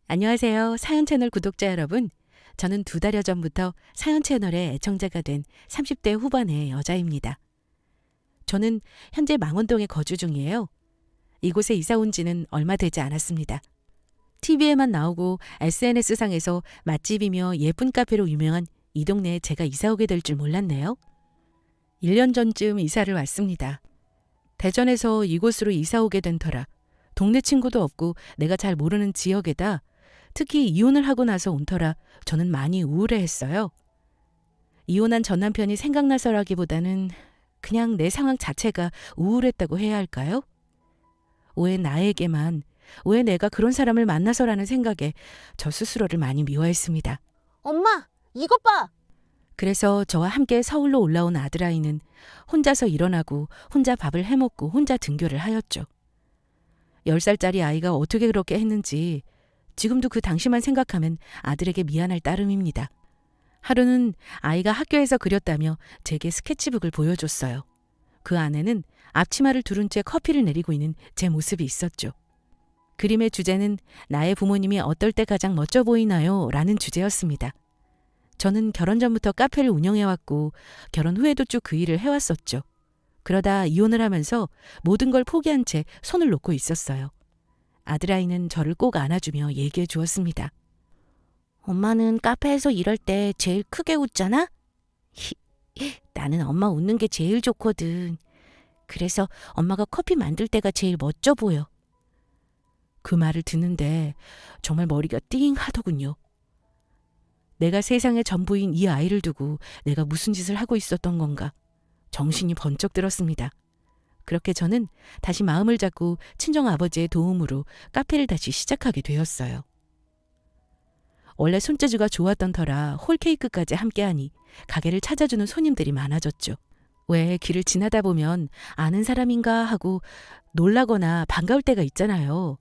안녕하세요. 사연 채널 구독자 여러분. 저는 2달여 전부터 사연 채널의 애청자가 된 30대 후반의 여자입니다. 저는 현재 망원동에 거주 중이에요. 이곳에 이사 온 지는 얼마 되지 않았습니다. TV에만 나오고 SNS상에서 맛집이며 예쁜 카페로 유명한 이 동네에 제가 이사 오게 될 줄 몰랐네요. 1년 전쯤 이사를 왔습니다. 대전에서 이곳으로 이사 오게 된 터라 동네 친구도 없고 내가 잘 모르는 지역에다 특히 이혼을 하고 나서 온 터라 저는 많이 우울해했어요. 이혼한 전 남편이 생각나서라기보다는 그냥 내 상황 자체가 우울했다고 해야 할까요? 왜 나에게만, 왜 내가 그런 사람을 만나서라는 생각에 저 스스로를 많이 미워했습니다. 엄마, 이것 봐! 그래서 저와 함께 서울로 올라온 아들아이는 혼자서 일어나고 혼자 밥을 해먹고 혼자 등교를 하였죠. 10살짜리 아이가 어떻게 그렇게 했는지 지금도 그 당시만 생각하면 아들에게 미안할 따름입니다. 하루는 아이가 학교에서 그렸다며 제게 스케치북을 보여줬어요. 그 안에는 앞치마를 두른 채 커피를 내리고 있는 제 모습이 있었죠. 그림의 주제는 나의 부모님이 어떨 때 가장 멋져 보이나요? 라는 주제였습니다. 저는 결혼 전부터 카페를 운영해왔고 결혼 후에도 쭉 그 일을 해왔었죠. 그러다 이혼을 하면서 모든 걸 포기한 채 손을 놓고 있었어요. 아들아이는 저를 꼭 안아주며 얘기해 주었습니다. 엄마는 카페에서 일할 때 제일 크게 웃잖아? 나는 엄마 웃는 게 제일 좋거든. 그래서 엄마가 커피 만들 때가 제일 멋져 보여. 그 말을 듣는데 정말 머리가 띵 하더군요. 내가 세상의 전부인 이 아이를 두고 내가 무슨 짓을 하고 있었던 건가. 정신이 번쩍 들었습니다. 그렇게 저는 다시 마음을 잡고 친정아버지의 도움으로 카페를 다시 시작하게 되었어요. 원래 손재주가 좋았던 터라 홀케이크까지 함께하니 가게를 찾아주는 손님들이 많아졌죠. 왜 길을 지나다 보면 아는 사람인가 하고 놀라거나 반가울 때가 있잖아요.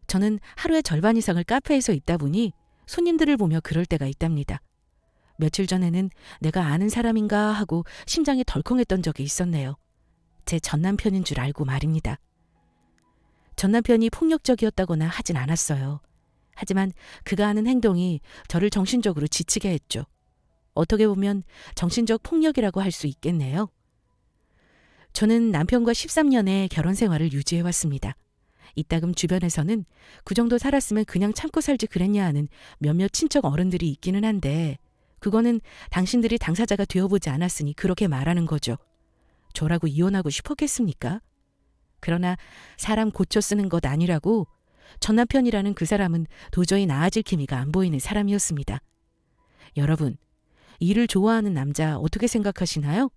저는 하루의 절반 이상을 카페에서 있다 보니 손님들을 보며 그럴 때가 있답니다. 며칠 전에는 내가 아는 사람인가 하고 심장이 덜컹했던 적이 있었네요. 제 전남편인 줄 알고 말입니다. 전남편이 폭력적이었다거나 하진 않았어요. 하지만 그가 하는 행동이 저를 정신적으로 지치게 했죠. 어떻게 보면 정신적 폭력이라고 할 수 있겠네요. 저는 남편과 13년의 결혼 생활을 유지해왔습니다. 이따금 주변에서는 그 정도 살았으면 그냥 참고 살지 그랬냐 하는 몇몇 친척 어른들이 있기는 한데 그거는 당신들이 당사자가 되어보지 않았으니 그렇게 말하는 거죠. 저라고 이혼하고 싶었겠습니까? 그러나 사람 고쳐 쓰는 것 아니라고 전 남편이라는 그 사람은 도저히 나아질 기미가 안 보이는 사람이었습니다. 여러분, 일을 좋아하는 남자 어떻게 생각하시나요?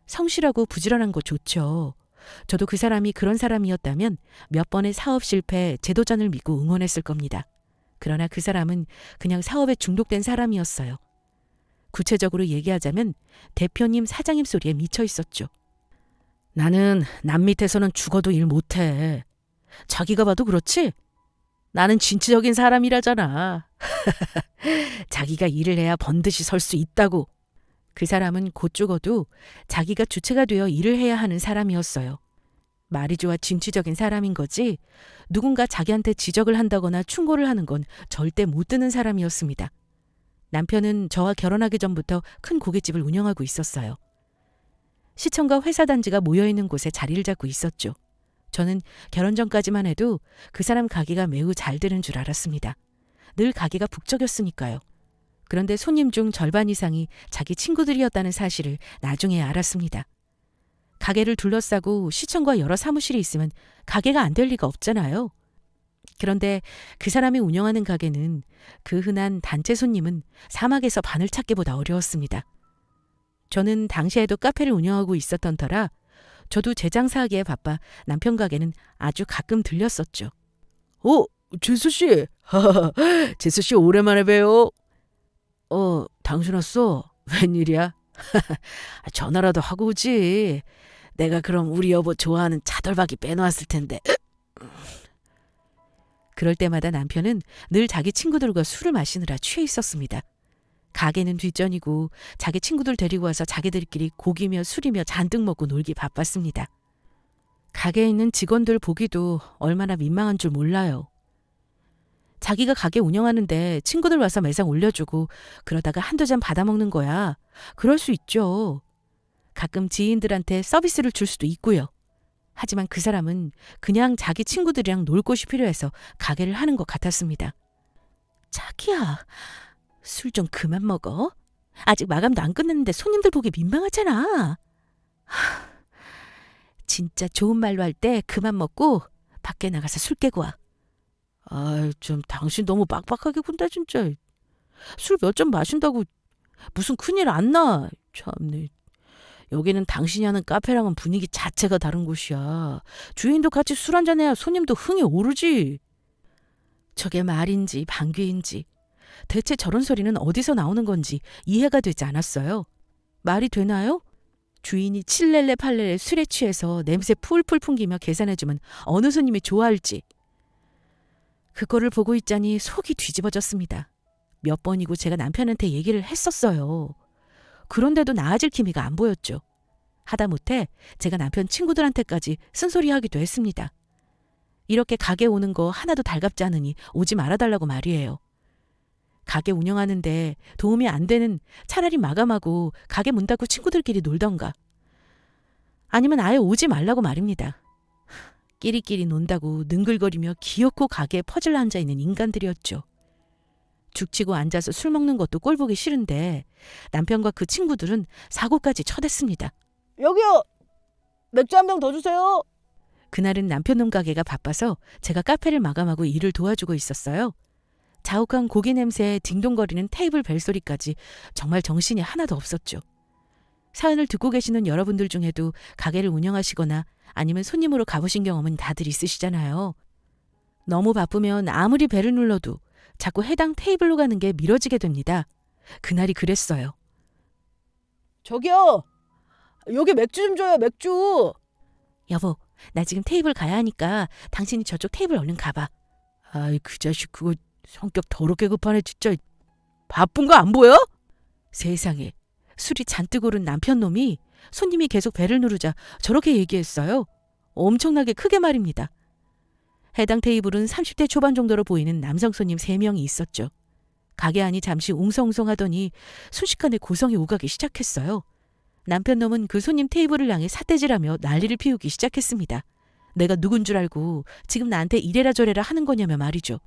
성실하고 부지런한 거 좋죠. 저도 그 사람이 그런 사람이었다면 몇 번의 사업 실패, 재도전을 믿고 응원했을 겁니다. 그러나 그 사람은 그냥 사업에 중독된 사람이었어요. 구체적으로 얘기하자면 대표님, 사장님 소리에 미쳐 있었죠. 나는 남 밑에서는 죽어도 일 못해. 자기가 봐도 그렇지? 나는 진취적인 사람이라잖아. 자기가 일을 해야 번듯이 설 수 있다고. 그 사람은 곧 죽어도 자기가 주체가 되어 일을 해야 하는 사람이었어요. 말이 좋아 진취적인 사람인 거지 누군가 자기한테 지적을 한다거나 충고를 하는 건 절대 못 듣는 사람이었습니다. 남편은 저와 결혼하기 전부터 큰 고깃집을 운영하고 있었어요. 시청과 회사 단지가 모여있는 곳에 자리를 잡고 있었죠. 저는 결혼 전까지만 해도 그 사람 가게가 매우 잘 되는 줄 알았습니다. 늘 가게가 북적였으니까요. 그런데 손님 중 절반 이상이 자기 친구들이었다는 사실을 나중에 알았습니다. 가게를 둘러싸고 시청과 여러 사무실이 있으면 가게가 안 될 리가 없잖아요. 그런데 그 사람이 운영하는 가게는 그 흔한 단체 손님은 사막에서 바늘 찾기보다 어려웠습니다. 저는 당시에도 카페를 운영하고 있었던 터라 저도 제 장사하기에 바빠 남편 가게는 아주 가끔 들렸었죠. 제수씨. 제수씨 오랜만에 봬요. 당신 왔어? 웬일이야? 전화라도 하고 오지. 내가 그럼 우리 여보 좋아하는 차돌박이 빼놓았을 텐데. 그럴 때마다 남편은 늘 자기 친구들과 술을 마시느라 취해 있었습니다. 가게는 뒷전이고 자기 친구들 데리고 와서 자기들끼리 고기며 술이며 잔뜩 먹고 놀기 바빴습니다. 가게에 있는 직원들 보기도 얼마나 민망한 줄 몰라요. 자기가 가게 운영하는데 친구들 와서 매상 올려주고 그러다가 한두 잔 받아먹는 거야. 그럴 수 있죠. 가끔 지인들한테 서비스를 줄 수도 있고요. 하지만 그 사람은 그냥 자기 친구들이랑 놀 곳이 필요해서 가게를 하는 것 같았습니다. 자기야, 술 좀 그만 먹어. 아직 마감도 안 끝났는데 손님들 보기 민망하잖아. 진짜 좋은 말로 할 때 그만 먹고 밖에 나가서 술 깨고 와. 아이, 좀 당신 너무 빡빡하게 군다 진짜. 술 몇 잔 마신다고 무슨 큰일 안 나. 참네. 여기는 당신이 하는 카페랑은 분위기 자체가 다른 곳이야. 주인도 같이 술 한잔 해야 손님도 흥이 오르지. 저게 말인지 방귀인지 대체 저런 소리는 어디서 나오는 건지 이해가 되지 않았어요. 말이 되나요? 주인이 칠렐레 팔렐레 술에 취해서 냄새 풀풀 풍기며 계산해주면 어느 손님이 좋아할지. 그거를 보고 있자니 속이 뒤집어졌습니다. 몇 번이고 제가 남편한테 얘기를 했었어요. 그런데도 나아질 기미가 안 보였죠. 하다못해 제가 남편 친구들한테까지 쓴소리하기도 했습니다. 이렇게 가게 오는 거 하나도 달갑지 않으니 오지 말아달라고 말이에요. 가게 운영하는데 도움이 안 되는 차라리 마감하고 가게 문 닫고 친구들끼리 놀던가. 아니면 아예 오지 말라고 말입니다. 끼리끼리 논다고 능글거리며 기어코 가게에 퍼즐러 앉아있는 인간들이었죠. 죽치고 앉아서 술 먹는 것도 꼴보기 싫은데 남편과 그 친구들은 사고까지 쳐댔습니다. 여기요. 맥주 한 병 더 주세요. 그날은 남편 놈 가게가 바빠서 제가 카페를 마감하고 일을 도와주고 있었어요. 자욱한 고기 냄새에 딩동거리는 테이블 벨소리까지 정말 정신이 하나도 없었죠. 사연을 듣고 계시는 여러분들 중에도 가게를 운영하시거나 아니면 손님으로 가보신 경험은 다들 있으시잖아요. 너무 바쁘면 아무리 배를 눌러도 자꾸 해당 테이블로 가는 게 미뤄지게 됩니다. 그날이 그랬어요. 저기요. 여기 맥주 좀 줘요. 맥주. 여보, 나 지금 테이블 가야 하니까 당신이 저쪽 테이블 얼른 가봐. 아이, 그 자식 그거 성격 더럽게 급하네 진짜. 바쁜 거 안 보여? 세상에, 술이 잔뜩 오른 남편 놈이 손님이 계속 배를 누르자 저렇게 얘기했어요. 엄청나게 크게 말입니다. 해당 테이블은 30대 초반 정도로 보이는 남성 손님 3명이 있었죠. 가게 안이 잠시 웅성웅성하더니 순식간에 고성이 오가기 시작했어요. 남편 놈은 그 손님 테이블을 향해 삿대질하며 난리를 피우기 시작했습니다. 내가 누군 줄 알고 지금 나한테 이래라 저래라 하는 거냐며 말이죠.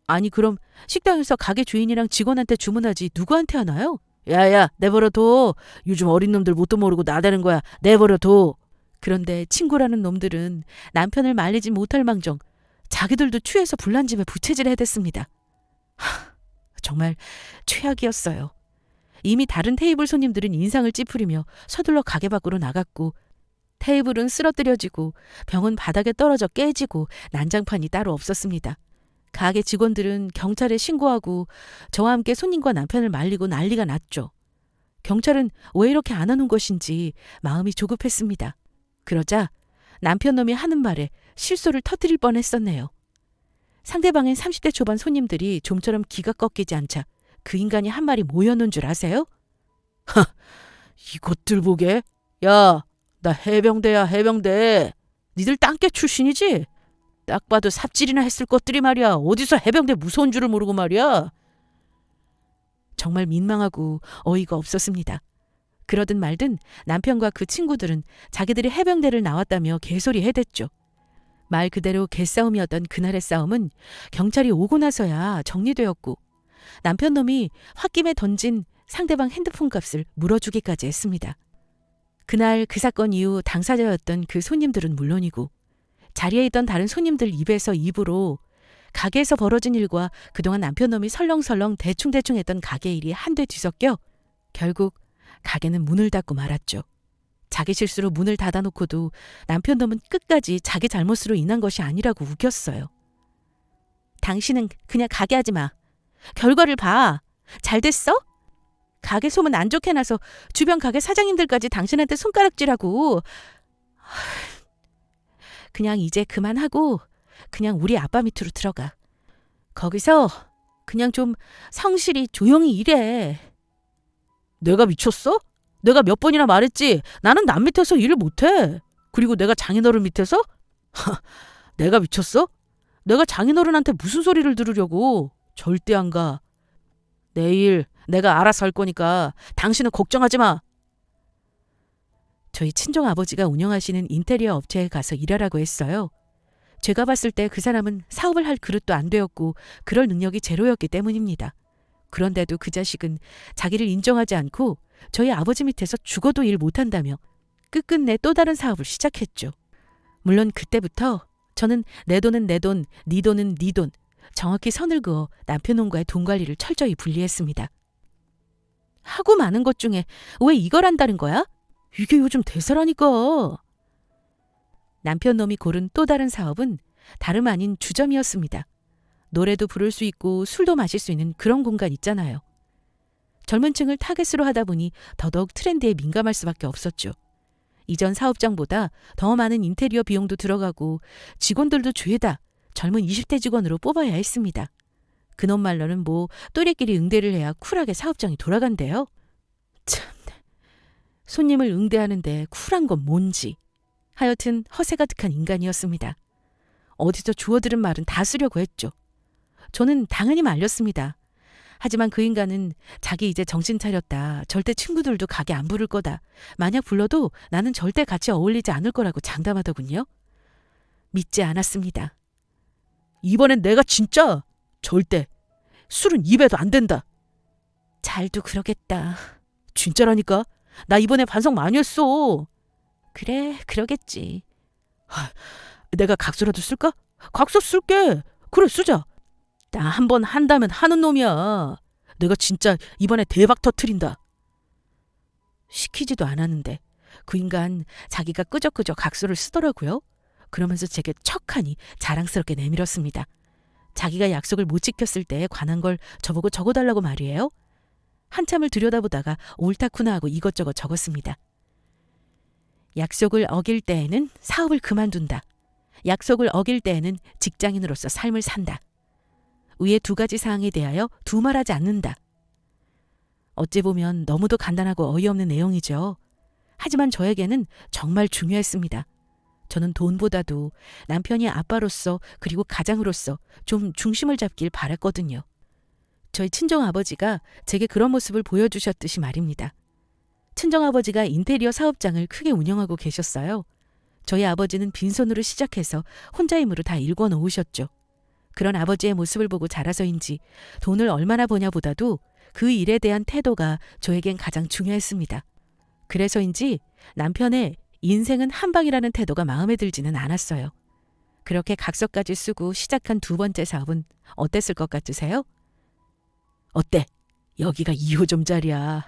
아니 그럼 식당에서 가게 주인이랑 직원한테 주문하지 누구한테 하나요? 야야, 내버려둬. 요즘 어린 놈들 뭣도 모르고 나대는 거야. 내버려둬. 그런데 친구라는 놈들은 남편을 말리지 못할 망정 자기들도 취해서 불난 집에 부채질해댔습니다. 정말 최악이었어요. 이미 다른 테이블 손님들은 인상을 찌푸리며 서둘러 가게 밖으로 나갔고 테이블은 쓰러뜨려지고 병은 바닥에 떨어져 깨지고 난장판이 따로 없었습니다. 가게 직원들은 경찰에 신고하고 저와 함께 손님과 남편을 말리고 난리가 났죠. 경찰은 왜 이렇게 안 오는 것인지 마음이 조급했습니다. 그러자 남편 놈이 하는 말에 실소를 터뜨릴 뻔했었네요. 상대방의 30대 초반 손님들이 좀처럼 기가 꺾이지 않자 그 인간이 한 말이 뭐였는 줄 아세요? 이것들 보게. 야, 나 해병대야 해병대. 니들 땅개 출신이지? 딱 봐도 삽질이나 했을 것들이 말이야. 어디서 해병대 무서운 줄을 모르고 말이야. 정말 민망하고 어이가 없었습니다. 그러든 말든 남편과 그 친구들은 자기들이 해병대를 나왔다며 개소리 해댔죠. 말 그대로 개싸움이었던 그날의 싸움은 경찰이 오고 나서야 정리되었고 남편 놈이 홧김에 던진 상대방 핸드폰 값을 물어주기까지 했습니다. 그날 그 사건 이후 당사자였던 그 손님들은 물론이고 자리에 있던 다른 손님들 입에서 입으로 가게에서 벌어진 일과 그동안 남편 놈이 설렁설렁 대충대충 했던 가게 일이 한데 뒤섞여 결국 가게는 문을 닫고 말았죠. 자기 실수로 문을 닫아놓고도 남편 놈은 끝까지 자기 잘못으로 인한 것이 아니라고 우겼어요. 당신은 그냥 가게 하지 마. 결과를 봐. 잘 됐어? 가게 소문 안 좋게 나서 주변 가게 사장님들까지 당신한테 손가락질하고. 그냥 이제 그만하고 그냥 우리 아빠 밑으로 들어가. 거기서 그냥 좀 성실히 조용히 일해. 내가 미쳤어? 내가 몇 번이나 말했지. 나는 남 밑에서 일을 못해. 그리고 내가 장인어른 밑에서? 내가 미쳤어? 내가 장인어른한테 무슨 소리를 들으려고. 절대 안 가. 내일 내가 알아서 할 거니까 당신은 걱정하지 마. 저희 친정아버지가 운영하시는 인테리어 업체에 가서 일하라고 했어요. 제가 봤을 때 그 사람은 사업을 할 그릇도 안 되었고 그럴 능력이 제로였기 때문입니다. 그런데도 그 자식은 자기를 인정하지 않고 저희 아버지 밑에서 죽어도 일 못한다며 끝끝내 또 다른 사업을 시작했죠. 물론 그때부터 저는 내 돈은 내 돈, 네 돈은 네 돈, 정확히 선을 그어 남편 돈과의 돈 관리를 철저히 분리했습니다. 하고 많은 것 중에 왜 이걸 한다는 거야? 이게 요즘 대세라니까. 남편 놈이 고른 또 다른 사업은 다름 아닌 주점이었습니다. 노래도 부를 수 있고 술도 마실 수 있는 그런 공간 있잖아요. 젊은 층을 타겟으로 하다 보니 더더욱 트렌드에 민감할 수밖에 없었죠. 이전 사업장보다 더 많은 인테리어 비용도 들어가고 직원들도 죄다 젊은 20대 직원으로 뽑아야 했습니다. 그놈 말로는 뭐 또래끼리 응대를 해야 쿨하게 사업장이 돌아간대요. 참, 손님을 응대하는데 쿨한 건 뭔지. 하여튼 허세 가득한 인간이었습니다. 어디서 주워들은 말은 다 쓰려고 했죠. 저는 당연히 말렸습니다. 하지만 그 인간은 자기 이제 정신 차렸다. 절대 친구들도 가게 안 부를 거다. 만약 불러도 나는 절대 같이 어울리지 않을 거라고 장담하더군요. 믿지 않았습니다. 이번엔 내가 진짜 절대 술은 입에도 안 된다. 잘도 그러겠다. 진짜라니까. 나 이번에 반성 많이 했어. 그래, 그러겠지. 내가 각서라도 쓸까? 각서 쓸게. 그래, 쓰자. 나 한 번 한다면 하는 놈이야. 내가 진짜 이번에 대박 터트린다. 시키지도 않았는데 그 인간 자기가 끄적끄적 각서를 쓰더라고요. 그러면서 제게 척하니 자랑스럽게 내밀었습니다. 자기가 약속을 못 지켰을 때에 관한 걸 저보고 적어달라고 말이에요. 한참을 들여다보다가 옳다쿠나 하고 이것저것 적었습니다. 약속을 어길 때에는 사업을 그만둔다. 약속을 어길 때에는 직장인으로서 삶을 산다. 위의 두 가지 사항에 대하여 두말하지 않는다. 어찌 보면 너무도 간단하고 어이없는 내용이죠. 하지만 저에게는 정말 중요했습니다. 저는 돈보다도 남편이 아빠로서 그리고 가장으로서 좀 중심을 잡길 바랐거든요. 저희 친정아버지가 제게 그런 모습을 보여주셨듯이 말입니다. 친정아버지가 인테리어 사업장을 크게 운영하고 계셨어요. 저희 아버지는 빈손으로 시작해서 혼자 힘으로 다 일궈 놓으셨죠. 그런 아버지의 모습을 보고 자라서인지 돈을 얼마나 버냐보다도 그 일에 대한 태도가 저에겐 가장 중요했습니다. 그래서인지 남편의 인생은 한방이라는 태도가 마음에 들지는 않았어요. 그렇게 각서까지 쓰고 시작한 두 번째 사업은 어땠을 것 같으세요? 어때? 여기가 2호점 자리야.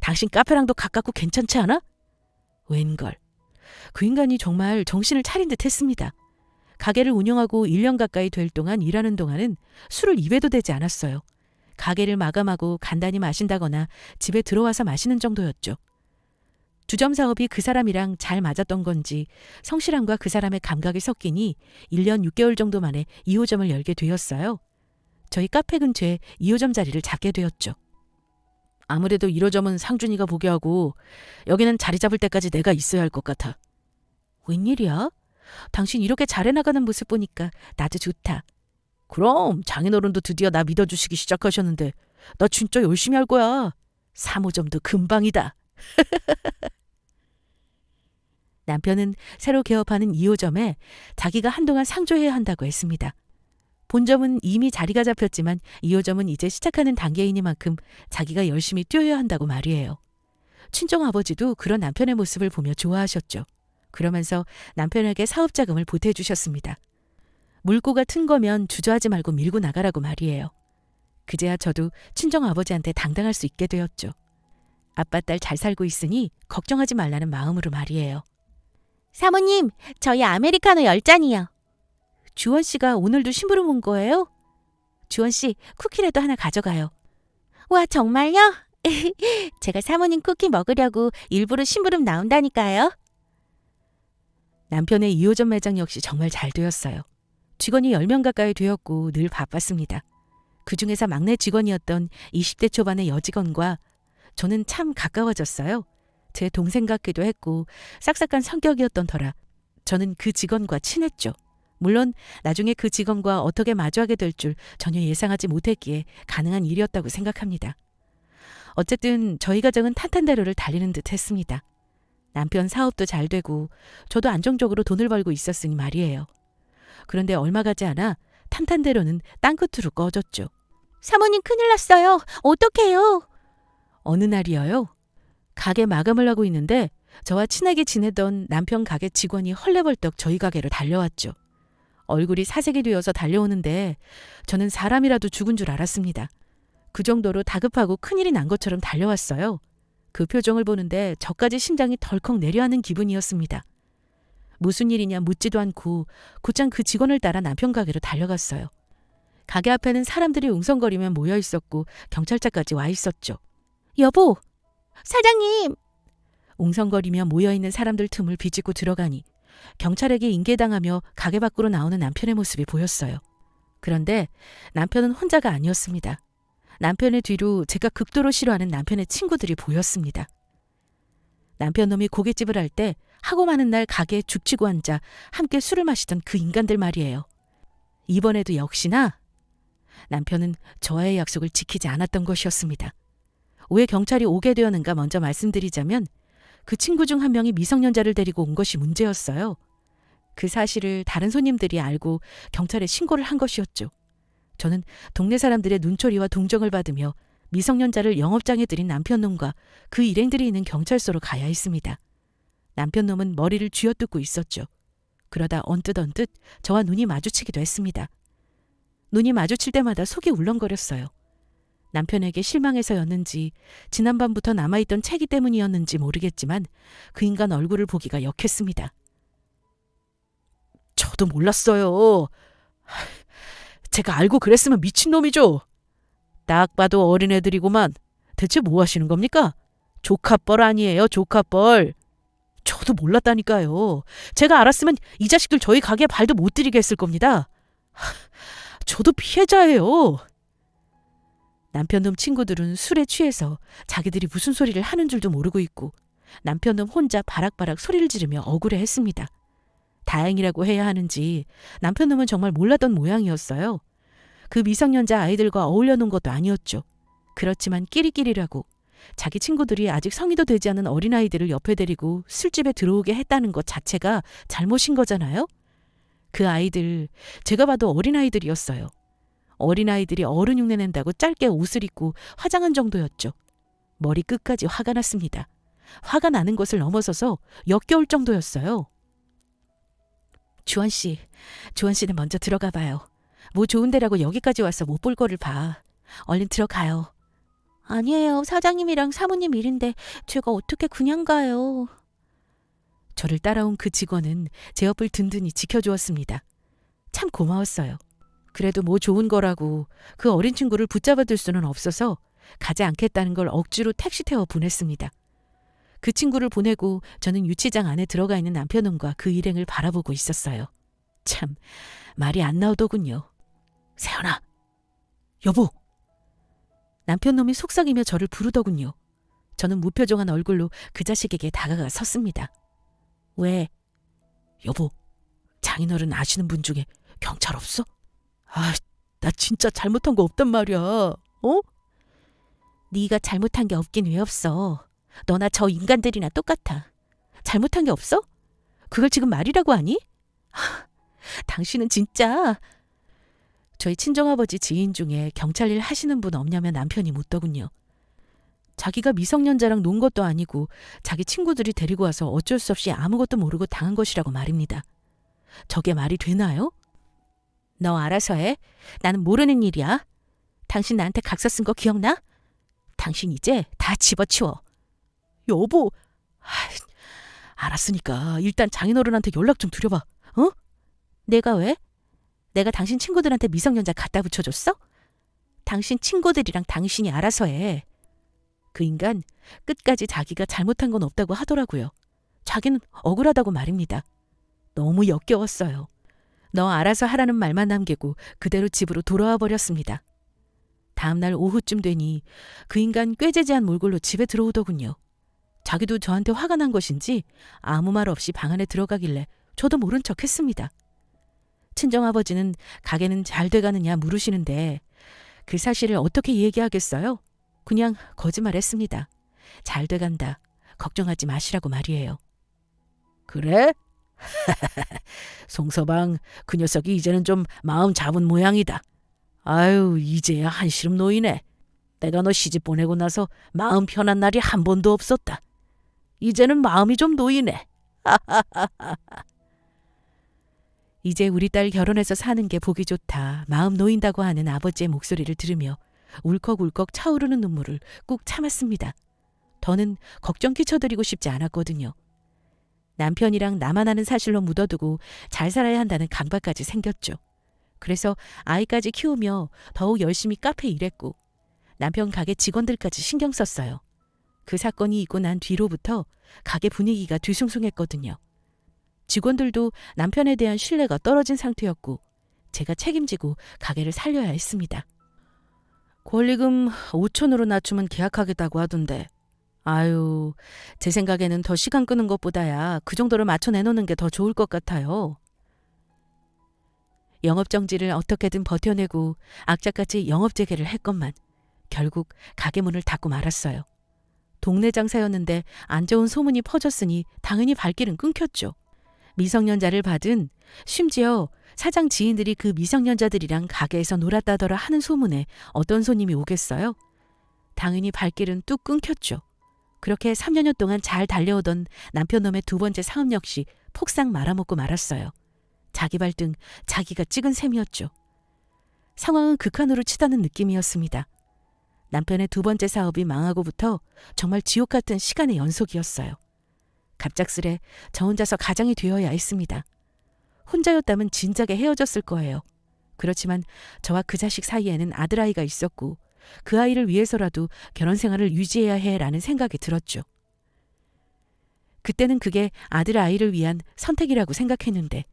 당신 카페랑도 가깝고 괜찮지 않아? 웬걸. 그 인간이 정말 정신을 차린 듯 했습니다. 가게를 운영하고 1년 가까이 될 동안 일하는 동안은 술을 입에도 대지 않았어요. 가게를 마감하고 간단히 마신다거나 집에 들어와서 마시는 정도였죠. 주점 사업이 그 사람이랑 잘 맞았던 건지 성실함과 그 사람의 감각이 섞이니 1년 6개월 정도 만에 2호점을 열게 되었어요. 저희 카페 근처에 2호점 자리를 잡게 되었죠. 아무래도 1호점은 상준이가 보게 하고 여기는 자리 잡을 때까지 내가 있어야 할 것 같아. 웬일이야? 당신 이렇게 잘해나가는 모습 보니까 나도 좋다. 그럼 장인어른도 드디어 나 믿어주시기 시작하셨는데 나 진짜 열심히 할 거야. 3호점도 금방이다. 남편은 새로 개업하는 2호점에 자기가 한동안 상조해야 한다고 했습니다. 본점은 이미 자리가 잡혔지만 2호점은 이제 시작하는 단계이니만큼 자기가 열심히 뛰어야 한다고 말이에요. 친정아버지도 그런 남편의 모습을 보며 좋아하셨죠. 그러면서 남편에게 사업자금을 보태주셨습니다. 물고가 튼 거면 주저하지 말고 밀고 나가라고 말이에요. 그제야 저도 친정아버지한테 당당할 수 있게 되었죠. 아빠 딸 잘 살고 있으니 걱정하지 말라는 마음으로 말이에요. 사모님, 저희 아메리카노 10잔이요. 주원 씨가 오늘도 심부름 온 거예요? 주원 씨, 쿠키라도 하나 가져가요. 와, 정말요? 제가 사모님 쿠키 먹으려고 일부러 심부름 나온다니까요. 남편의 2호점 매장 역시 정말 잘 되었어요. 직원이 10명 가까이 되었고 늘 바빴습니다. 그중에서 막내 직원이었던 20대 초반의 여직원과 저는 참 가까워졌어요. 제 동생 같기도 했고 싹싹한 성격이었던 터라 저는 그 직원과 친했죠. 물론 나중에 그 직원과 어떻게 마주하게 될 줄 전혀 예상하지 못했기에 가능한 일이었다고 생각합니다. 어쨌든 저희 가정은 탄탄대로를 달리는 듯 했습니다. 남편 사업도 잘 되고 저도 안정적으로 돈을 벌고 있었으니 말이에요. 그런데 얼마 가지 않아 탄탄대로는 땅끝으로 꺼졌죠. 사모님 큰일 났어요. 어떡해요? 어느 날이어요. 가게 마감을 하고 있는데 저와 친하게 지내던 남편 가게 직원이 헐레벌떡 저희 가게로 달려왔죠. 얼굴이 사색이 되어서 달려오는데 저는 사람이라도 죽은 줄 알았습니다. 그 정도로 다급하고 큰일이 난 것처럼 달려왔어요. 그 표정을 보는데 저까지 심장이 덜컥 내려앉는 기분이었습니다. 무슨 일이냐 묻지도 않고 곧장 그 직원을 따라 남편 가게로 달려갔어요. 가게 앞에는 사람들이 웅성거리며 모여 있었고 경찰차까지 와 있었죠. 여보, 사장님. 웅성거리며 모여있는 사람들 틈을 비집고 들어가니 경찰에게 인계당하며 가게 밖으로 나오는 남편의 모습이 보였어요. 그런데 남편은 혼자가 아니었습니다. 남편의 뒤로 제가 극도로 싫어하는 남편의 친구들이 보였습니다. 남편 놈이 고깃집을 할 때 하고 많은 날 가게에 죽치고 앉아 함께 술을 마시던 그 인간들 말이에요. 이번에도 역시나 남편은 저와의 약속을 지키지 않았던 것이었습니다. 왜 경찰이 오게 되었는가 먼저 말씀드리자면 그 친구 중 한 명이 미성년자를 데리고 온 것이 문제였어요. 그 사실을 다른 손님들이 알고 경찰에 신고를 한 것이었죠. 저는 동네 사람들의 눈초리와 동정을 받으며 미성년자를 영업장에 들인 남편놈과 그 일행들이 있는 경찰서로 가야 했습니다. 남편놈은 머리를 쥐어뜯고 있었죠. 그러다 언뜻 저와 눈이 마주치기도 했습니다. 눈이 마주칠 때마다 속이 울렁거렸어요. 남편에게 실망해서였는지 지난밤부터 남아있던 체기 때문이었는지 모르겠지만 그 인간 얼굴을 보기가 역했습니다. 저도 몰랐어요. 제가 알고 그랬으면 미친놈이죠. 딱 봐도 어린애들이고만 대체 뭐 하시는 겁니까? 조카뻘 아니에요, 조카뻘. 저도 몰랐다니까요. 제가 알았으면 이 자식들 저희 가게에 발도 못 들이게 했을 겁니다. 저도 피해자예요. 남편놈 친구들은 술에 취해서 자기들이 무슨 소리를 하는 줄도 모르고 있고 남편놈 혼자 바락바락 소리를 지르며 억울해했습니다. 다행이라고 해야 하는지 남편놈은 정말 몰랐던 모양이었어요. 그 미성년자 아이들과 어울려 놓은 것도 아니었죠. 그렇지만 끼리끼리라고 자기 친구들이 아직 성인도 되지 않은 어린아이들을 옆에 데리고 술집에 들어오게 했다는 것 자체가 잘못인 거잖아요. 그 아이들 제가 봐도 어린아이들이었어요. 어린아이들이 어른 흉내낸다고 짧게 옷을 입고 화장한 정도였죠. 머리 끝까지 화가 났습니다. 화가 나는 것을 넘어서서 역겨울 정도였어요. 주원 씨는 먼저 들어가 봐요. 뭐 좋은 데라고 여기까지 와서 못 볼 거를 봐. 얼른 들어가요. 아니에요. 사장님이랑 사모님 일인데 제가 어떻게 그냥 가요. 저를 따라온 그 직원은 제 옆을 든든히 지켜주었습니다. 참 고마웠어요. 그래도 뭐 좋은 거라고 그 어린 친구를 붙잡아둘 수는 없어서 가지 않겠다는 걸 억지로 택시 태워 보냈습니다. 그 친구를 보내고 저는 유치장 안에 들어가 있는 남편놈과 그 일행을 바라보고 있었어요. 참 말이 안 나오더군요. 세연아, 여보. 남편놈이 속삭이며 저를 부르더군요. 저는 무표정한 얼굴로 그 자식에게 다가가 섰습니다. 왜? 여보, 장인어른 아시는 분 중에 경찰 없어? 나 진짜 잘못한 거 없단 말이야. 어? 네가 잘못한 게 없긴 왜 없어. 너나 저 인간들이나 똑같아. 잘못한 게 없어? 그걸 지금 말이라고 하니? 당신은 진짜... 저희 친정아버지 지인 중에 경찰 일 하시는 분 없냐며 남편이 묻더군요. 자기가 미성년자랑 논 것도 아니고 자기 친구들이 데리고 와서 어쩔 수 없이 아무것도 모르고 당한 것이라고 말입니다. 저게 말이 되나요? 너 알아서 해. 나는 모르는 일이야. 당신 나한테 각서 쓴 거 기억나? 당신 이제 다 집어치워. 여보, 알았으니까 일단 장인어른한테 연락 좀 드려봐. 어? 내가 왜? 내가 당신 친구들한테 미성년자 갖다 붙여줬어? 당신 친구들이랑 당신이 알아서 해. 그 인간 끝까지 자기가 잘못한 건 없다고 하더라고요. 자기는 억울하다고 말입니다. 너무 역겨웠어요. 너 알아서 하라는 말만 남기고 그대로 집으로 돌아와 버렸습니다. 다음 날 오후쯤 되니 그 인간 꾀재재한 몰골로 집에 들어오더군요. 자기도 저한테 화가 난 것인지 아무 말 없이 방 안에 들어가길래 저도 모른 척 했습니다. 친정아버지는 가게는 잘 돼가느냐 물으시는데 그 사실을 어떻게 얘기하겠어요? 그냥 거짓말했습니다. 잘 돼간다. 걱정하지 마시라고 말이에요. 그래? 송서방, 그 녀석이 이제는 좀 마음 잡은 모양이다. 아유, 이제야 한시름 놓이네. 내가 너 시집 보내고 나서 마음 편한 날이 한 번도 없었다. 이제는 마음이 좀 놓이네. 이제 우리 딸 결혼해서 사는 게 보기 좋다. 마음 놓인다고 하는 아버지의 목소리를 들으며 울컥울컥 차오르는 눈물을 꾹 참았습니다. 더는 걱정 끼쳐드리고 싶지 않았거든요. 남편이랑 나만 아는 사실로 묻어두고 잘 살아야 한다는 강박까지 생겼죠. 그래서 아이까지 키우며 더욱 열심히 카페 일했고 남편 가게 직원들까지 신경 썼어요. 그 사건이 있고 난 뒤로부터 가게 분위기가 뒤숭숭했거든요. 직원들도 남편에 대한 신뢰가 떨어진 상태였고 제가 책임지고 가게를 살려야 했습니다. 권리금 5천으로 낮추면 계약하겠다고 하던데. 아유, 제 생각에는 더 시간 끄는 것보다야 그 정도로 맞춰내놓는 게 더 좋을 것 같아요. 영업정지를 어떻게든 버텨내고 악착같이 영업재개를 했건만 결국 가게 문을 닫고 말았어요. 동네 장사였는데 안 좋은 소문이 퍼졌으니 당연히 발길은 끊겼죠. 미성년자를 받은, 심지어 사장 지인들이 그 미성년자들이랑 가게에서 놀았다더라 하는 소문에 어떤 손님이 오겠어요? 당연히 발길은 뚝 끊겼죠. 그렇게 3년여 동안 잘 달려오던 남편놈의 두 번째 사업 역시 폭삭 말아먹고 말았어요. 자기 발등 자기가 찍은 셈이었죠. 상황은 극한으로 치닫는 느낌이었습니다. 남편의 두 번째 사업이 망하고부터 정말 지옥 같은 시간의 연속이었어요. 갑작스레 저 혼자서 가장이 되어야 했습니다. 혼자였다면 진작에 헤어졌을 거예요. 그렇지만 저와 그 자식 사이에는 아들아이가 있었고 그 아이를 위해서라도 결혼 생활을 유지해야 해라는 생각이 들었죠. 그때는 그게 아들아이를 위한 선택이라고 생각했는데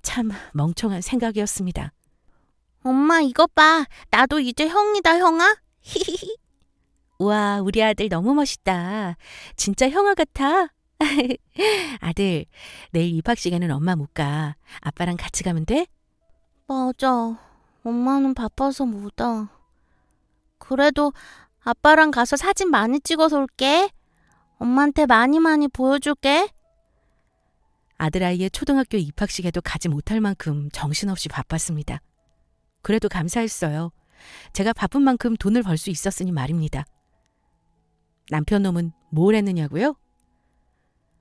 참 멍청한 생각이었습니다. 엄마 이것 봐. 나도 이제 형이다, 형아. 우와, 우리 아들 너무 멋있다. 진짜 형아 같아. 아들, 내일 입학식에는 엄마 못 가. 아빠랑 같이 가면 돼? 맞아. 엄마는 바빠서 못 와. 그래도 아빠랑 가서 사진 많이 찍어서 올게. 엄마한테 많이 보여줄게. 아들아이의 초등학교 입학식에도 가지 못할 만큼 정신없이 바빴습니다. 그래도 감사했어요. 제가 바쁜 만큼 돈을 벌 수 있었으니 말입니다. 남편놈은 뭘 했느냐고요?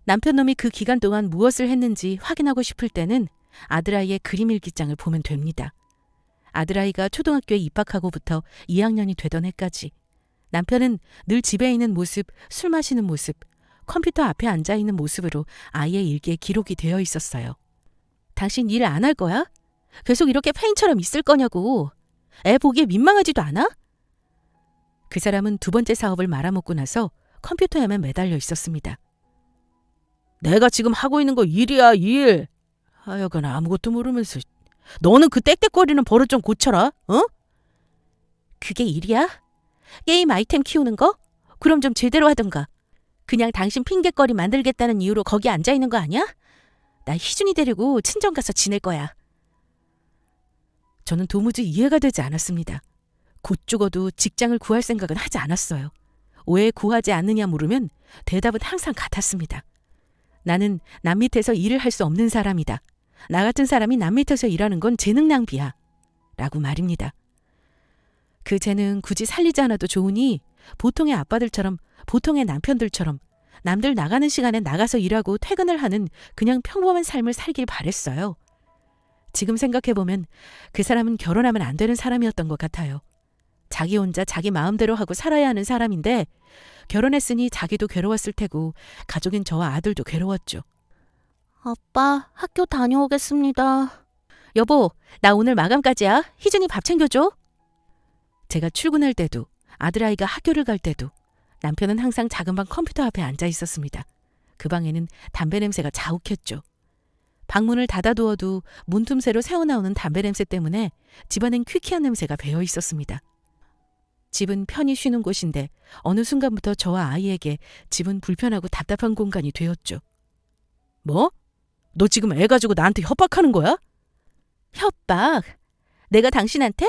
남편놈이 그 기간 동안 무엇을 했는지 확인하고 싶을 때는 아들아이의 그림 일기장을 보면 됩니다. 아들아이가 초등학교에 입학하고부터 2학년이 되던 해까지 남편은 늘 집에 있는 모습, 술 마시는 모습, 컴퓨터 앞에 앉아있는 모습으로 아이의 일기에 기록이 되어 있었어요. 당신 일 안 할 거야? 계속 이렇게 페인처럼 있을 거냐고. 애 보기에 민망하지도 않아? 그 사람은 두 번째 사업을 말아먹고 나서 컴퓨터에만 매달려 있었습니다. 내가 지금 하고 있는 거 일이야, 일. 하여간 아무것도 모르면서. 너는 그 떽떽거리는 버릇 좀 고쳐라, 어? 그게 일이야? 게임 아이템 키우는 거? 그럼 좀 제대로 하던가. 그냥 당신 핑계거리 만들겠다는 이유로 거기 앉아있는 거 아니야? 나 희준이 데리고 친정 가서 지낼 거야. 저는 도무지 이해가 되지 않았습니다. 곧 죽어도 직장을 구할 생각은 하지 않았어요. 왜 구하지 않느냐 물으면 대답은 항상 같았습니다. 나는 남 밑에서 일을 할 수 없는 사람이다. 나 같은 사람이 남 밑에서 일하는 건 재능 낭비야. 라고 말입니다. 그 재능 굳이 살리지 않아도 좋으니 보통의 아빠들처럼 보통의 남편들처럼 남들 나가는 시간에 나가서 일하고 퇴근을 하는 그냥 평범한 삶을 살길 바랬어요. 지금 생각해보면 그 사람은 결혼하면 안 되는 사람이었던 것 같아요. 자기 혼자 자기 마음대로 하고 살아야 하는 사람인데 결혼했으니 자기도 괴로웠을 테고 가족인 저와 아들도 괴로웠죠. 아빠, 학교 다녀오겠습니다. 여보, 나 오늘 마감까지야. 희준이 밥 챙겨줘. 제가 출근할 때도 아들아이가 학교를 갈 때도 남편은 항상 작은 방 컴퓨터 앞에 앉아 있었습니다. 그 방에는 담배 냄새가 자욱했죠. 방문을 닫아두어도 문틈새로 새어나오는 담배 냄새 때문에 집안엔 퀴퀴한 냄새가 배어 있었습니다. 집은 편히 쉬는 곳인데 어느 순간부터 저와 아이에게 집은 불편하고 답답한 공간이 되었죠. 뭐? 너 지금 애 가지고 나한테 협박하는 거야? 협박? 내가 당신한테?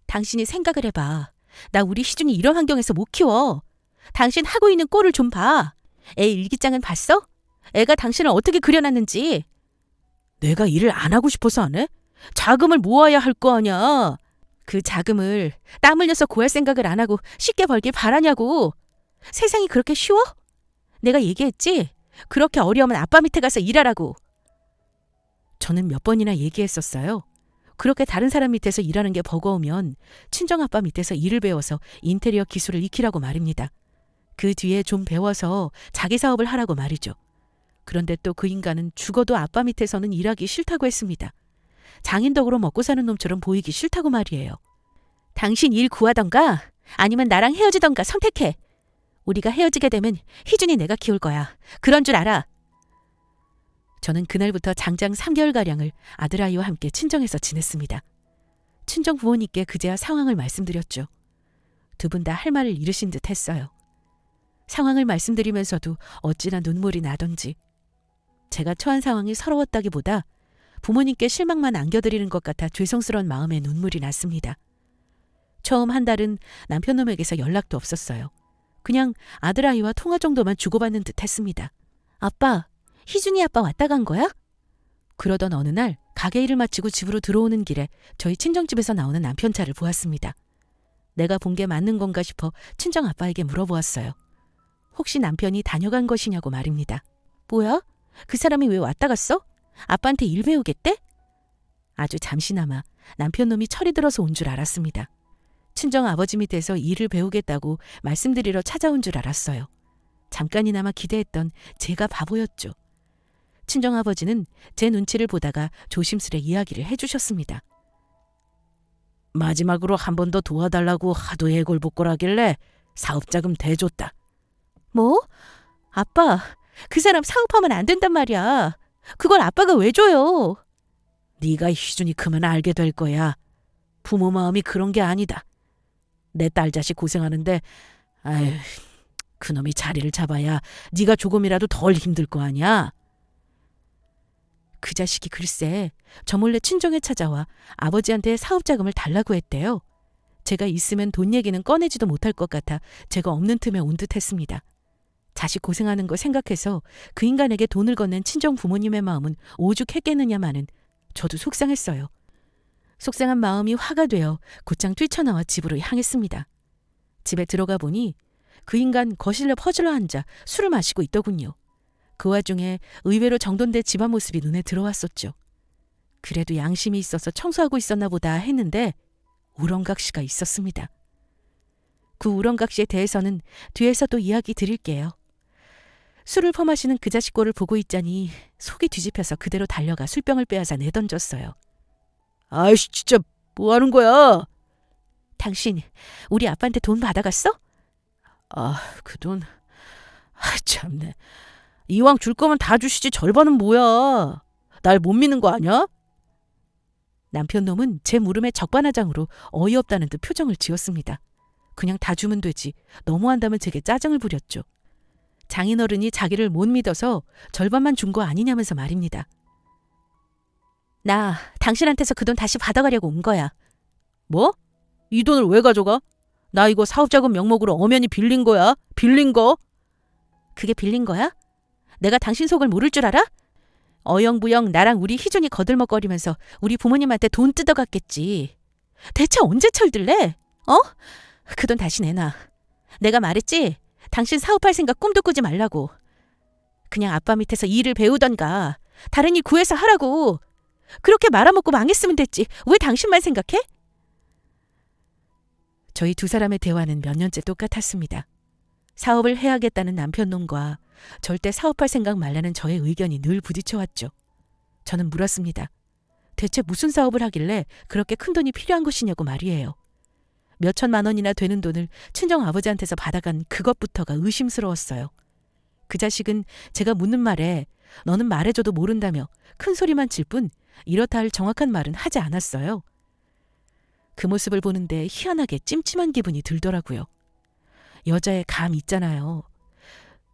당신이 생각을 해봐. 나 우리 희준이 이런 환경에서 못 키워. 당신 하고 있는 꼴을 좀 봐. 애 일기장은 봤어? 애가 당신을 어떻게 그려놨는지. 내가 일을 안 하고 싶어서 안 해? 자금을 모아야 할 거 아니야. 그 자금을 땀 흘려서 구할 생각을 안 하고 쉽게 벌길 바라냐고. 세상이 그렇게 쉬워? 내가 얘기했지? 그렇게 어려우면 아빠 밑에 가서 일하라고. 저는 몇 번이나 얘기했었어요. 그렇게 다른 사람 밑에서 일하는 게 버거우면 친정아빠 밑에서 일을 배워서 인테리어 기술을 익히라고 말입니다. 그 뒤에 좀 배워서 자기 사업을 하라고 말이죠. 그런데 또 그 인간은 죽어도 아빠 밑에서는 일하기 싫다고 했습니다. 장인덕으로 먹고 사는 놈처럼 보이기 싫다고 말이에요. 당신 일 구하던가 아니면 나랑 헤어지던가 선택해. 우리가 헤어지게 되면 희준이 내가 키울 거야. 그런 줄 알아. 저는 그날부터 장장 3개월가량을 아들아이와 함께 친정에서 지냈습니다. 친정 부모님께 그제야 상황을 말씀드렸죠. 두 분 다 할 말을 잃으신 듯 했어요. 상황을 말씀드리면서도 어찌나 눈물이 나던지. 제가 처한 상황이 서러웠다기보다 부모님께 실망만 안겨드리는 것 같아 죄송스러운 마음에 눈물이 났습니다. 처음 한 달은 남편놈에게서 연락도 없었어요. 그냥 아들아이와 통화 정도만 주고받는 듯 했습니다. 아빠, 희준이 아빠 왔다 간 거야? 그러던 어느 날 가게 일을 마치고 집으로 들어오는 길에 저희 친정집에서 나오는 남편 차를 보았습니다. 내가 본 게 맞는 건가 싶어 친정아빠에게 물어보았어요. 혹시 남편이 다녀간 것이냐고 말입니다. 뭐야? 그 사람이 왜 왔다 갔어? 아빠한테 일 배우겠대? 아주 잠시나마 남편놈이 철이 들어서 온 줄 알았습니다. 친정아버지 밑에서 일을 배우겠다고 말씀드리러 찾아온 줄 알았어요. 잠깐이나마 기대했던 제가 바보였죠. 친정아버지는 제 눈치를 보다가 조심스레 이야기를 해주셨습니다. 마지막으로 한 번 더 도와달라고 하도 애걸복걸하길래 사업자금 대줬다. 뭐? 아빠, 그 사람 사업하면 안 된단 말이야. 그걸 아빠가 왜 줘요? 네가 희준이 크면 알게 될 거야. 부모 마음이 그런 게 아니다. 내 딸 자식 고생하는데 아휴, 그놈이 자리를 잡아야 네가 조금이라도 덜 힘들 거 아니야. 그 자식이 글쎄 저 몰래 친정에 찾아와 아버지한테 사업자금을 달라고 했대요. 제가 있으면 돈 얘기는 꺼내지도 못할 것 같아 제가 없는 틈에 온 듯 했습니다. 자식 고생하는 거 생각해서 그 인간에게 돈을 건넨 친정 부모님의 마음은 오죽했겠느냐마는 저도 속상했어요. 속상한 마음이 화가 되어 곧장 뛰쳐나와 집으로 향했습니다. 집에 들어가 보니 그 인간 거실에 퍼질러 앉아 술을 마시고 있더군요. 그 와중에 의외로 정돈된 집안 모습이 눈에 들어왔었죠. 그래도 양심이 있어서 청소하고 있었나 보다 했는데 우렁각시가 있었습니다. 그 우렁각시에 대해서는 뒤에서 또 이야기 드릴게요. 술을 퍼마시는 그 자식 꼴을 보고 있자니 속이 뒤집혀서 그대로 달려가 술병을 빼앗아 내던졌어요. 아이씨 진짜 뭐 하는 거야? 당신 우리 아빠한테 돈 받아갔어? 아, 그 돈. 참네. 이왕 줄 거면 다 주시지 절반은 뭐야. 날 못 믿는 거 아니야? 남편 놈은 제 물음에 적반하장으로 어이없다는 듯 표정을 지었습니다. 그냥 다 주면 되지. 너무한다면 제게 짜증을 부렸죠. 장인어른이 자기를 못 믿어서 절반만 준 거 아니냐면서 말입니다. 나 당신한테서 그 돈 다시 받아가려고 온 거야. 뭐? 이 돈을 왜 가져가? 나 이거 사업자금 명목으로 엄연히 빌린 거야. 빌린 거. 그게 빌린 거야? 내가 당신 속을 모를 줄 알아? 어영부영 나랑 우리 희준이 거들먹거리면서 우리 부모님한테 돈 뜯어갔겠지. 대체 언제 철들래? 어? 그 돈 다시 내놔. 내가 말했지? 당신 사업할 생각 꿈도 꾸지 말라고. 그냥 아빠 밑에서 일을 배우던가 다른 일 구해서 하라고. 그렇게 말아먹고 망했으면 됐지. 왜 당신만 생각해? 저희 두 사람의 대화는 몇 년째 똑같았습니다. 사업을 해야겠다는 남편놈과 절대 사업할 생각 말라는 저의 의견이 늘 부딪혀왔죠. 저는 물었습니다. 대체 무슨 사업을 하길래 그렇게 큰 돈이 필요한 것이냐고 말이에요. 몇 천만 원이나 되는 돈을 친정 아버지한테서 받아간 그것부터가 의심스러웠어요. 그 자식은 제가 묻는 말에 너는 말해줘도 모른다며 큰 소리만 칠 뿐 이렇다 할 정확한 말은 하지 않았어요. 그 모습을 보는데 희한하게 찜찜한 기분이 들더라고요. 여자의 감 있잖아요.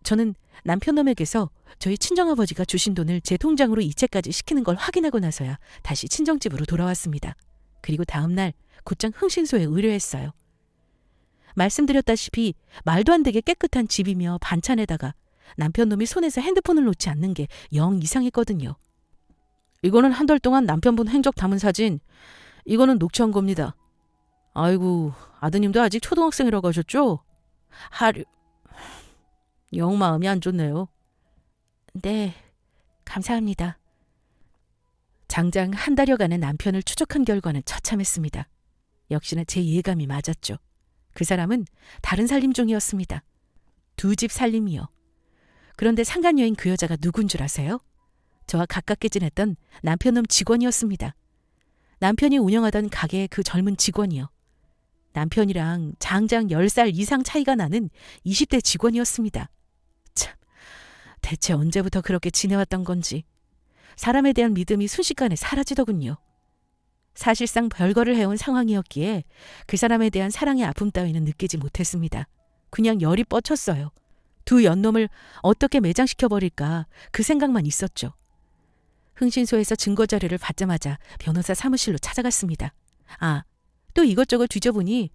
저는 남편놈에게서 저희 친정아버지가 주신 돈을 제 통장으로 이체까지 시키는 걸 확인하고 나서야 다시 친정집으로 돌아왔습니다. 그리고 다음 날 곧장 흥신소에 의뢰했어요. 말씀드렸다시피 말도 안 되게 깨끗한 집이며 반찬에다가 남편 놈이 손에서 핸드폰을 놓지 않는 게 영 이상했거든요. 이거는 한 달 동안 남편분 행적 담은 사진. 이거는 녹취한 겁니다. 아이고, 아드님도 아직 초등학생이라고 하셨죠? 영 마음이 안 좋네요. 네, 감사합니다. 장장 한 달여간의 남편을 추적한 결과는 처참했습니다. 역시나 제 예감이 맞았죠. 그 사람은 다른 살림 중이었습니다. 2집 살림이요. 그런데 상간녀인 그 여자가 누군 줄 아세요? 저와 가깝게 지냈던 남편놈 직원이었습니다. 남편이 운영하던 가게의 그 젊은 직원이요. 남편이랑 장장 10살 이상 차이가 나는 20대 직원이었습니다. 참, 대체 언제부터 그렇게 지내왔던 건지 사람에 대한 믿음이 순식간에 사라지더군요. 사실상 별거를 해온 상황이었기에 그 사람에 대한 사랑의 아픔 따위는 느끼지 못했습니다. 그냥 열이 뻗쳤어요. 두 연놈을 어떻게 매장시켜버릴까 그 생각만 있었죠. 흥신소에서 증거자료를 받자마자 변호사 사무실로 찾아갔습니다. 아, 또 이것저것 뒤져보니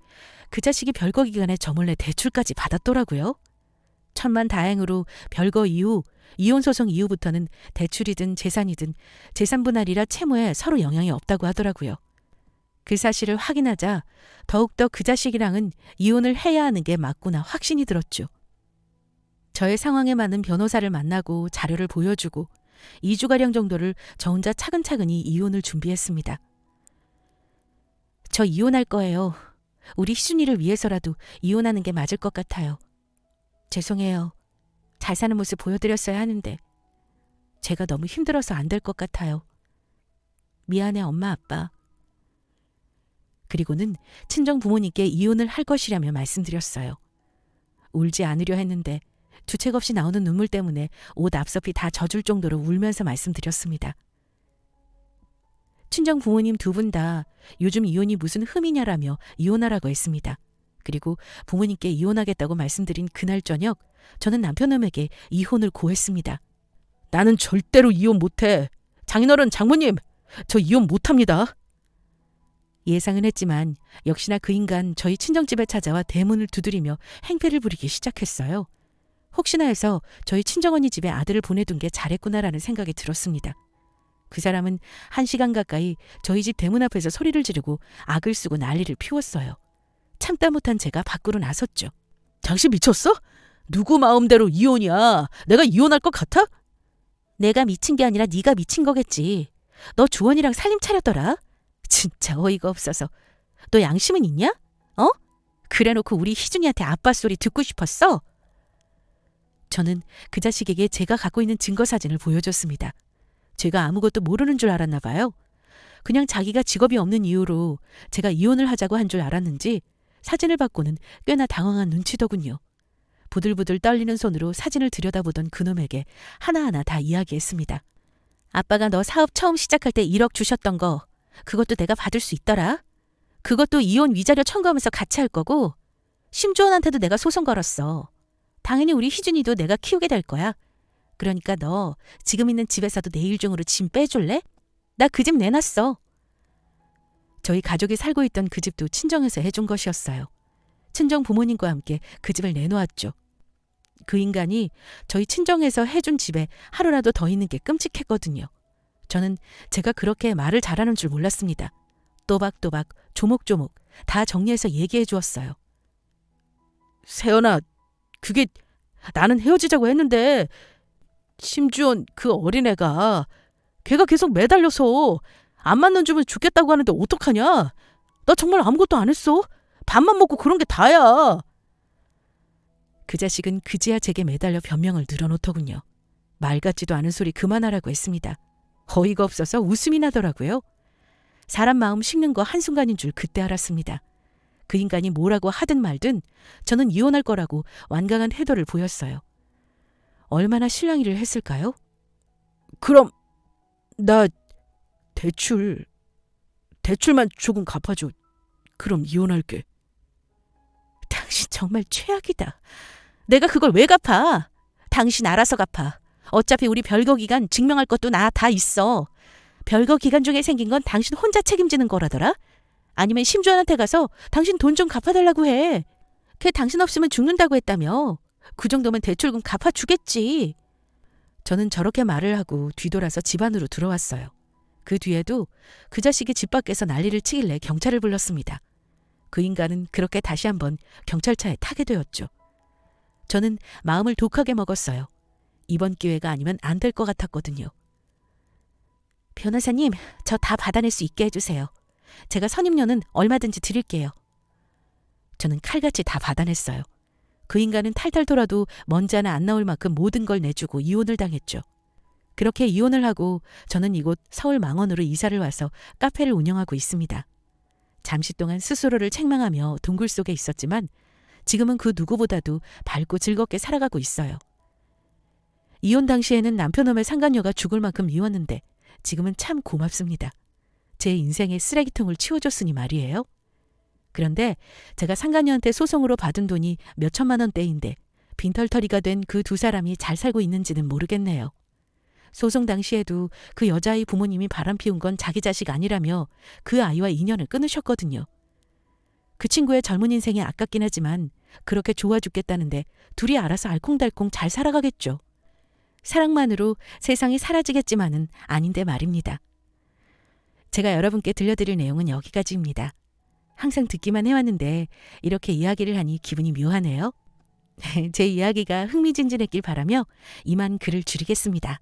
그 자식이 별거 기간에 저 몰래 대출까지 받았더라고요. 천만다행으로 별거 이후 이혼소송 이후부터는 대출이든 재산이든 재산 분할이라 채무에 서로 영향이 없다고 하더라고요. 그 사실을 확인하자 더욱더 그 자식이랑은 이혼을 해야 하는 게 맞구나 확신이 들었죠. 저의 상황에 맞는 변호사를 만나고 자료를 보여주고 2주가량 정도를 저 혼자 차근차근히 이혼을 준비했습니다. 저 이혼할 거예요. 우리 희준이를 위해서라도 이혼하는 게 맞을 것 같아요. 죄송해요. 잘 사는 모습 보여드렸어야 하는데 제가 너무 힘들어서 안 될 것 같아요. 미안해 엄마 아빠. 그리고는 친정 부모님께 이혼을 할 것이라며 말씀드렸어요. 울지 않으려 했는데 주책 없이 나오는 눈물 때문에 옷 앞섭이 다 젖을 정도로 울면서 말씀드렸습니다. 친정 부모님 두 분 다 요즘 이혼이 무슨 흠이냐라며 이혼하라고 했습니다. 그리고 부모님께 이혼하겠다고 말씀드린 그날 저녁 저는 남편놈에게 이혼을 고했습니다. 나는 절대로 이혼 못해. 장인어른, 장모님, 저 이혼 못합니다. 예상은 했지만 역시나 그 인간 저희 친정집에 찾아와 대문을 두드리며 행패를 부리기 시작했어요. 혹시나 해서 저희 친정언니 집에 아들을 보내둔 게 잘했구나라는 생각이 들었습니다. 그 사람은 1시간 가까이 저희 집 대문 앞에서 소리를 지르고 악을 쓰고 난리를 피웠어요. 참다 못한 제가 밖으로 나섰죠. 당신 미쳤어? 누구 마음대로 이혼이야? 내가 이혼할 것 같아? 내가 미친 게 아니라 네가 미친 거겠지. 너 주원이랑 살림 차렸더라? 진짜 어이가 없어서. 너 양심은 있냐? 어? 그래놓고 우리 희준이한테 아빠 소리 듣고 싶었어? 저는 그 자식에게 제가 갖고 있는 증거 사진을 보여줬습니다. 제가 아무것도 모르는 줄 알았나 봐요. 그냥 자기가 직업이 없는 이유로 제가 이혼을 하자고 한 줄 알았는지 사진을 받고는 꽤나 당황한 눈치더군요. 부들부들 떨리는 손으로 사진을 들여다보던 그놈에게 하나하나 다 이야기했습니다. 아빠가 너 사업 처음 시작할 때 1억 주셨던 거 그것도 내가 받을 수 있더라. 그것도 이혼 위자료 청구하면서 같이 할 거고 심주원한테도 내가 소송 걸었어. 당연히 우리 희준이도 내가 키우게 될 거야. 그러니까 너 지금 있는 집에서도 내일 중으로 짐 빼줄래? 나 그 집 내놨어. 저희 가족이 살고 있던 그 집도 친정에서 해준 것이었어요. 친정 부모님과 함께 그 집을 내놓았죠. 그 인간이 저희 친정에서 해준 집에 하루라도 더 있는 게 끔찍했거든요. 저는 제가 그렇게 말을 잘하는 줄 몰랐습니다. 또박또박 조목조목 다 정리해서 얘기해 주었어요. 세연아, 그게 나는 헤어지자고 했는데 심주원 그 어린애가 걔가 계속 매달려서 안 맞는 주면 죽겠다고 하는데 어떡하냐? 나 정말 아무것도 안 했어. 밥만 먹고 그런 게 다야. 그 자식은 그제야 제게 매달려 변명을 늘어놓더군요. 말 같지도 않은 소리 그만하라고 했습니다. 어이가 없어서 웃음이 나더라고요. 사람 마음 식는 거 한순간인 줄 그때 알았습니다. 그 인간이 뭐라고 하든 말든 저는 이혼할 거라고 완강한 태도를 보였어요. 얼마나 실랑이를 했을까요? 그럼 나 대출만 조금 갚아줘. 그럼 이혼할게. 당신 정말 최악이다. 내가 그걸 왜 갚아? 당신 알아서 갚아. 어차피 우리 별거 기간 증명할 것도 나 다 있어. 별거 기간 중에 생긴 건 당신 혼자 책임지는 거라더라? 아니면 심주환한테 가서 당신 돈 좀 갚아달라고 해. 걔 당신 없으면 죽는다고 했다며. 그 정도면 대출금 갚아주겠지. 저는 저렇게 말을 하고 뒤돌아서 집 안으로 들어왔어요. 그 뒤에도 그 자식이 집 밖에서 난리를 치길래 경찰을 불렀습니다. 그 인간은 그렇게 다시 한번 경찰차에 타게 되었죠. 저는 마음을 독하게 먹었어요. 이번 기회가 아니면 안 될 것 같았거든요. 변호사님, 저 다 받아낼 수 있게 해주세요. 제가 선임료는 얼마든지 드릴게요. 저는 칼같이 다 받아냈어요. 그 인간은 탈탈 돌아도 먼지 하나 안 나올 만큼 모든 걸 내주고 이혼을 당했죠. 그렇게 이혼을 하고 저는 이곳 서울 망원으로 이사를 와서 카페를 운영하고 있습니다. 잠시 동안 스스로를 책망하며 동굴 속에 있었지만 지금은 그 누구보다도 밝고 즐겁게 살아가고 있어요. 이혼 당시에는 남편놈의 상간녀가 죽을 만큼 미웠는데 지금은 참 고맙습니다. 제 인생의 쓰레기통을 치워줬으니 말이에요. 그런데 제가 상간녀한테 소송으로 받은 돈이 몇 천만 원대인데 빈털터리가 된 그 두 사람이 잘 살고 있는지는 모르겠네요. 소송 당시에도 그 여자아이 부모님이 바람피운 건 자기 자식 아니라며 그 아이와 인연을 끊으셨거든요. 그 친구의 젊은 인생이 아깝긴 하지만 그렇게 좋아 죽겠다는데 둘이 알아서 알콩달콩 잘 살아가겠죠. 사랑만으로 세상이 사라지겠지만은 아닌데 말입니다. 제가 여러분께 들려드릴 내용은 여기까지입니다. 항상 듣기만 해왔는데 이렇게 이야기를 하니 기분이 묘하네요. 제 이야기가 흥미진진했길 바라며 이만 글을 줄이겠습니다.